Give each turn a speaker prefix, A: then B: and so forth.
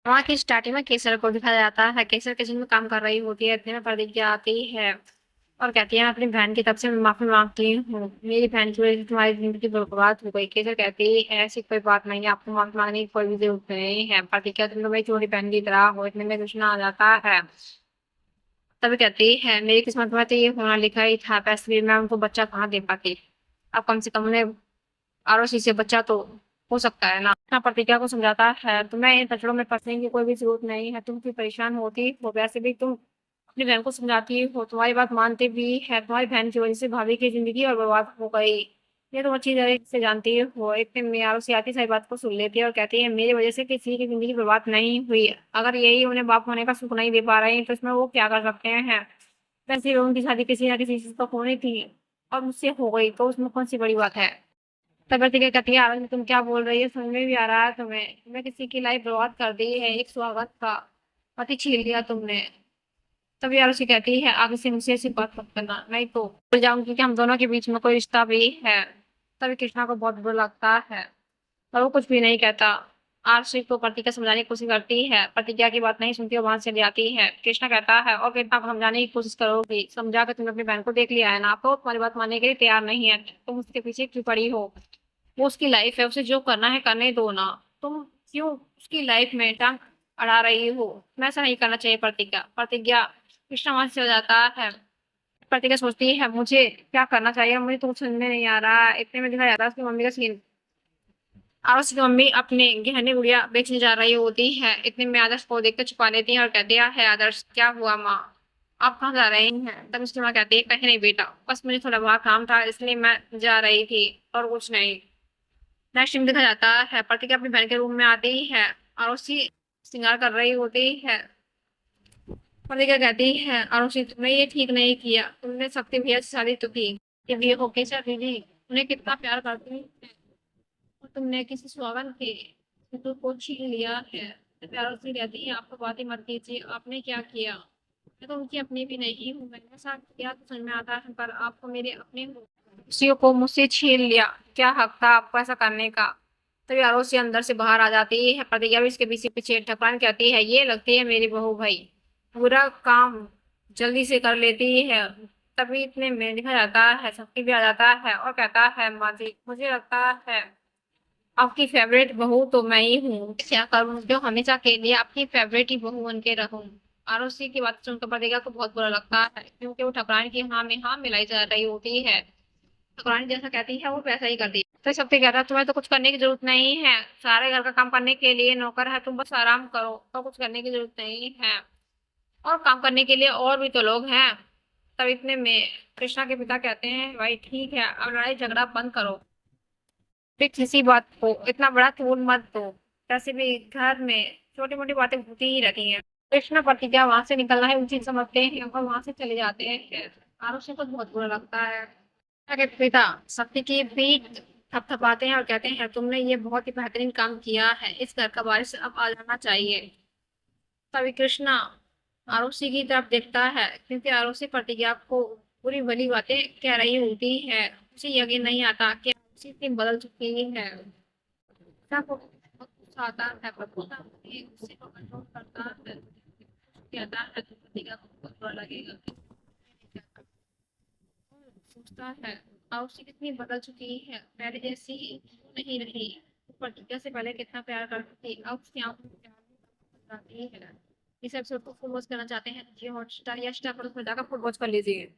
A: वहाँ की स्टार्टिंग में केसर को दिखाया जाता है। केसर किचन में काम कर रही होती है, इतने में प्रतिज्ञा आती है और कहती है, मैं अपनी बहन की तरफ से माफी मांगती हूँ, मेरी बहन की वजह से तुम्हारी जिंदगी बर्बाद हो गई। केसर कहती है, ऐसी कोई बात नहीं है, आपको माफी मांगने की कोई भी जरूरत नहीं है। प्रतिज्ञा, तुम तो मेरी छोटी बहन की तरह हो। इतने में कृष्णा आ जाता है। तभी कहती है, मेरी किस्मत में तो ये होना लिखा ही था, वैसे भी मैं उनको बच्चा कहाँ दे पाती। अब कम से कम उन्हें आरोसी से बच्चा तो हो सकता है ना। अपना प्रतिज्ञा को समझाता है, तुम्हें इन कचड़ों में फंसने की कोई भी जरूरत नहीं है। तुम भी परेशान होती हो, वैसे भी तुम अपनी बहन को समझाती हो, तुम्हारी बात मानती भी है। तुम्हारी बहन की वजह से भाभी की जिंदगी और बर्बाद हो गई, ये तुम अच्छी तरह से जानती हो। इतने में आरोसी आती सारी बात को सुन लेती है और कहती है, मेरी वजह से किसी की जिंदगी बर्बाद नहीं हुई। अगर यही उन्हें बाप होने का सुख नहीं दे पा रहे हैं तो इसमें वो क्या कर सकते हैं। वैसे भी उनकी शादी किसी ना किसी चीज तो होनी थी और मुझसे हो गई, तो उसमें कौन सी बड़ी बात है। तबीयत की कहती है, आरज़ तुम क्या बोल रही है, समझ में भी आ रहा है तुम्हें। तुम्हें किसी की लाइफ बर्बाद कर दी है, एक स्वागत का पति छीन लिया तुमने। तभी आरुषि कहती है, आगे से मुझसे ऐसी बात मत करना, नहीं तो भूल जाऊंगी कि हम दोनों के बीच में कोई रिश्ता भी है। तभी कृष्णा को बहुत बुरा लगता है पर वो कुछ भी नहीं कहता। आरुषि को प्रतिज्ञा समझाने की कोशिश करती है, प्रतिज्ञा की बात नहीं सुनती और वहां से चली जाती है। कृष्णा कहता है, और कृष्णा को समझाने की कोशिश करोगी, समझा कर तुमने अपनी बहन को देख लिया है ना, आप तो तुम्हारी बात मानने के लिए तैयार नहीं है। तुम उसके पीछे क्यों पड़ी हो, वो उसकी लाइफ है, उसे जो करना है करने दो ना। तुम क्यों उसकी लाइफ में टांग अड़ा रही हो। मैं ऐसा नहीं करना चाहिए। प्रतिज्ञा प्रतिज्ञा कृष्णा वहां से चला जाता है। प्रतिज्ञा सोचती है, मुझे क्या करना चाहिए, मुझे तो कुछ समझ में नहीं आ रहा। इतने में दिखाया जाता है उसकी मम्मी का सीन। आरुष की मम्मी अपने गहने गुड़िया बेचने जा रही होती है। इतने में आदर्श को देखकर छुपा लेती है और कहती है, आदर्श क्या हुआ माँ, आप कहाँ जा रही हैं। तब उसकी माँ कहती है, कहीं नहीं बेटा, बस मुझे थोड़ा बहुत काम था इसलिए मैं जा रही थी और कुछ नहीं। नेक्स्ट सीन देखा जाता है, प्रतिज्ञा अपनी बहन के रूम में आती है और उसी श्रृंगार कर रही होती है। प्रतिज्ञा कहती है, आरुषि तुमने ये ठीक नहीं किया, तुमने शक्ति भैया से शादी तो की, कि भी होके सर दीदी उन्हें कितना प्यार करती है और तुमने किसी सुहागन के सिंदूर को छीन लिया है। तो आरुषि कहती है, आपको बातें मत कीजिए, आपने क्या किया, मैं तो उनकी अपनी भी नहीं हूँ। मैंने ऐसा किया तो समझ में आता है, पर आपको मेरे अपने खुशियों को मुझसे छीन लिया, क्या हक था आपको ऐसा करने का। तभी आरोसी अंदर से बाहर आ जाती है। प्रतिज्ञा भी इसके पीछे पीछे ठकरान कहती है, ये लगती है मेरी बहू भाई, पूरा काम जल्दी से कर लेती है। तभी इतने में देखा जाता है, सबकी भी आ जाता है और कहता है, माँ जी मुझे लगता है आपकी फेवरेट बहू तो मैं ही हूँ। क्या करूँ जो हमेशा के लिए आपकी फेवरेट ही बहू बन के रहूं। आरुषि की बात सुनकर प्रतिज्ञा को बहुत बुरा लगता है, क्योंकि वो ठकरान की हाँ में हाँ मिलाई जा रही होती है। ठकुरानी जैसा कहती है वो वैसा ही करती है। तो सबसे कहता है, तुम्हें तो कुछ करने की जरूरत नहीं है, सारे घर का काम करने के लिए नौकर है, तुम बस आराम करो, तो कुछ करने की जरूरत नहीं है। और काम करने के लिए और भी तो लोग हैं। तब इतने में कृष्णा के पिता कहते हैं, भाई ठीक है, अब लड़ाई झगड़ा बंद करो, फिर किसी बात को इतना बड़ा तोड़ मत दो। वैसे भी घर में छोटी मोटी बातें होती ही रहती हैं। कृष्णा प्रतिज्ञा वहां से निकलना है उचित समझते हैं और वहां से चले जाते हैं। आरुषि को बहुत बुरा लगता है। के पिता शक्ति की पीठ थपथपाते हैं और कहते हैं, तुमने ये बहुत ही बेहतरीन काम किया है, इस घर का वारिस अब आ जाना चाहिए। तभी कृष्णा आरुषि की तरफ देखता है, क्योंकि आरुषि प्रतिज्ञा को पूरी भली बातें कह रही होती है। उसे यकीन नहीं आता कि आरुषि इतनी बदल चुकी है। कृष्णा को बहुत गुस्सा आता है, पर गुस्सा अपने गुस्से को कंट्रोल करता है। कहता है, तो प्रतिज्ञा को बहुत बुरा लगेगा, सोचता है, आउटसी कितनी बदल चुकी है, पहले जैसी ही क्यों नहीं रही। प्रतिज्ञा से पहले कितना प्यार करती थी, अब उसकी आंखों में प्यार नहीं नजर आती है। इस एपिसोड को फुल वॉच करना चाहते हैं जियो हॉटस्टार या स्टार पर, उसमें जाकर फुल वॉच कर लीजिए।